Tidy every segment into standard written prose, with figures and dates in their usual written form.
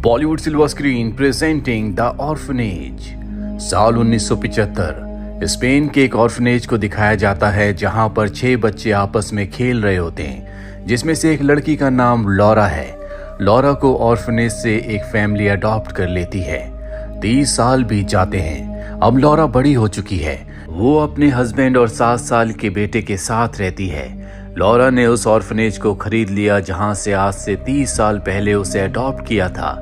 Bollywood silver screen presenting the orphanage. साल 1975 Spain के एक ऑर्फनेज को दिखाया जाता है जहां पर 6 बच्चे आपस में खेल रहे होते हैं, जिसमें से एक लड़की का नाम लॉरा है। लॉरा को ऑर्फनेज से एक फैमिली अडॉप्ट कर लेती है। 30 साल बीत जाते हैं। अब लॉरा बड़ी हो चुकी है। वो अपने हस्बैंड और 7 साल के बेटे के साथ रहती है। लॉरा ने उस ऑर्फनेज को खरीद लिया जहां से आज से 30 साल पहले उसे अडॉप्ट किया था।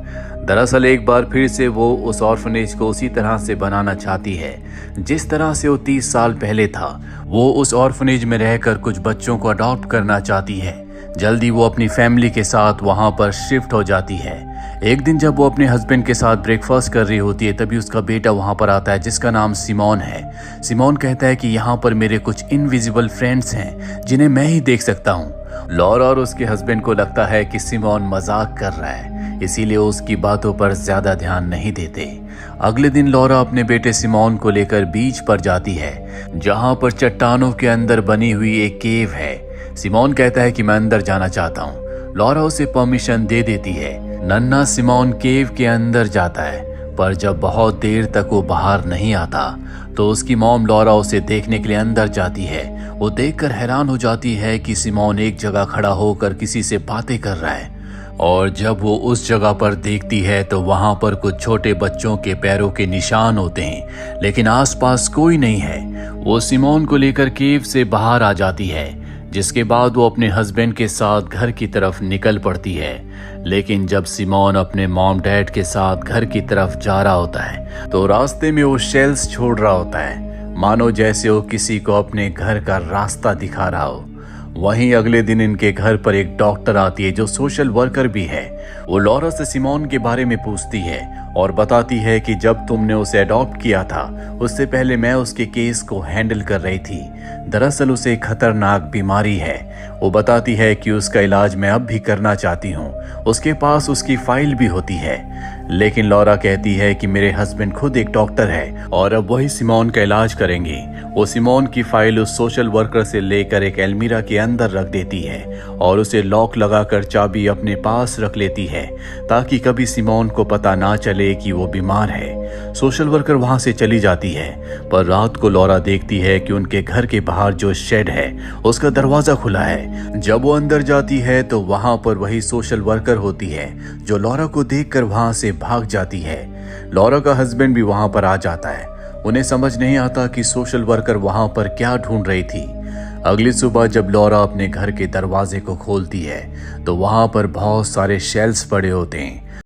दरअसल एक बार फिर से वो उस ऑर्फनेज को उसी तरह से बनाना चाहती है जिस तरह से वो 30 साल पहले था। वो उस ऑर्फनेज में रहकर कुछ बच्चों को अडॉप्ट करना चाहती है। जल्दी वो अपनी फैमिली के साथ वहां पर शिफ्ट हो जाती है। एक दिन जब वो अपने हस्बैंड के साथ ब्रेकफास्ट कर रही होती है, तभी उसका बेटा वहां पर आता है जिसका नाम सिमोन है। सिमोन कहता है कि यहाँ पर मेरे कुछ इनविजिबल फ्रेंड्स हैं जिन्हें मैं ही देख सकता हूँ। लॉरा और उसके हस्बैंड को लगता है कि सिमोन मजाक कर रहा है, इसीलिए उसकी बातों पर ज्यादा ध्यान नहीं देते। अगले दिन लॉरा अपने बेटे सिमोन को लेकर बीच पर जाती है जहां पर चट्टानों के अंदर बनी हुई एक केव है। सिमोन कहता है कि मैं अंदर जाना चाहता हूँ। लॉरा उसे परमिशन दे देती है। नन्हा सिमोन केव के अंदर जाता है, पर जब बहुत देर तक वो बाहर नहीं आता तो उसकी मॉम लॉरा उसे देखने के लिए अंदर जाती है। वो देखकर हैरान हो जाती है कि सिमोन एक जगह खड़ा होकर किसी से बातें कर रहा है, और जब वो उस जगह पर देखती है तो वहां पर कुछ छोटे बच्चों के पैरों के निशान होते हैं, लेकिन आसपास कोई नहीं है। वो सिमोन को लेकर केव से बाहर आ जाती है, जिसके बाद वो अपने हस्बैंड के साथ घर की तरफ निकल पड़ती है। लेकिन जब सिमोन अपने मॉम डैड के साथ घर की तरफ जा रहा होता है तो रास्ते में वो शेल्स छोड़ रहा होता है, मानो जैसे वो किसी को अपने घर का रास्ता दिखा रहा हो। वहीं अगले दिन इनके घर पर एक डॉक्टर आती है जो सोशल वर्कर भी है। वो लॉरा से सिमोन के बारे में पूछती है और बताती है कि जब तुमने उसे अडॉप्ट किया था उससे पहले मैं उसके केस को हैंडल कर रही थी। दरअसल उसे खतरनाक बीमारी है। वो बताती है कि उसका इलाज मैं अब भी करना चाहती हूँ। उसके पास उसकी फाइल भी होती है, लेकिन लॉरा कहती है कि मेरे हस्बैंड खुद एक डॉक्टर है और अब वही सिमोन का इलाज करेंगे। वो सिमोन की फाइल उस सोशल वर्कर से लेकर एक अलमीरा के अंदर रख देती है और उसे लॉक लगाकर चाबी अपने पास रख लेती है ताकि कभी सिमोन को पता ना चले कि वो बीमार है। सोशल वर्कर वहां से चली जाती है, पर रात को लॉरा देखती है कि उनके घर के बाहर जो शेड है उसका दरवाजा खुला है। जब वो अंदर जाती है तो वहां पर वही सोशल वर्कर होती है जो लॉरा को देखकर वहां से भाग जाती है। लॉरा का हस्बैंड भी वहां पर आ जाता है। उन्हें समझ नहीं आता कि सोशल वर्कर वहां पर क्या ढूंढ रही थी। अगली सुबह जब लॉरा अपने घर के दरवाजे को खोलती है तो वहां पर बहुत सारे शेल्स पड़े होते हैं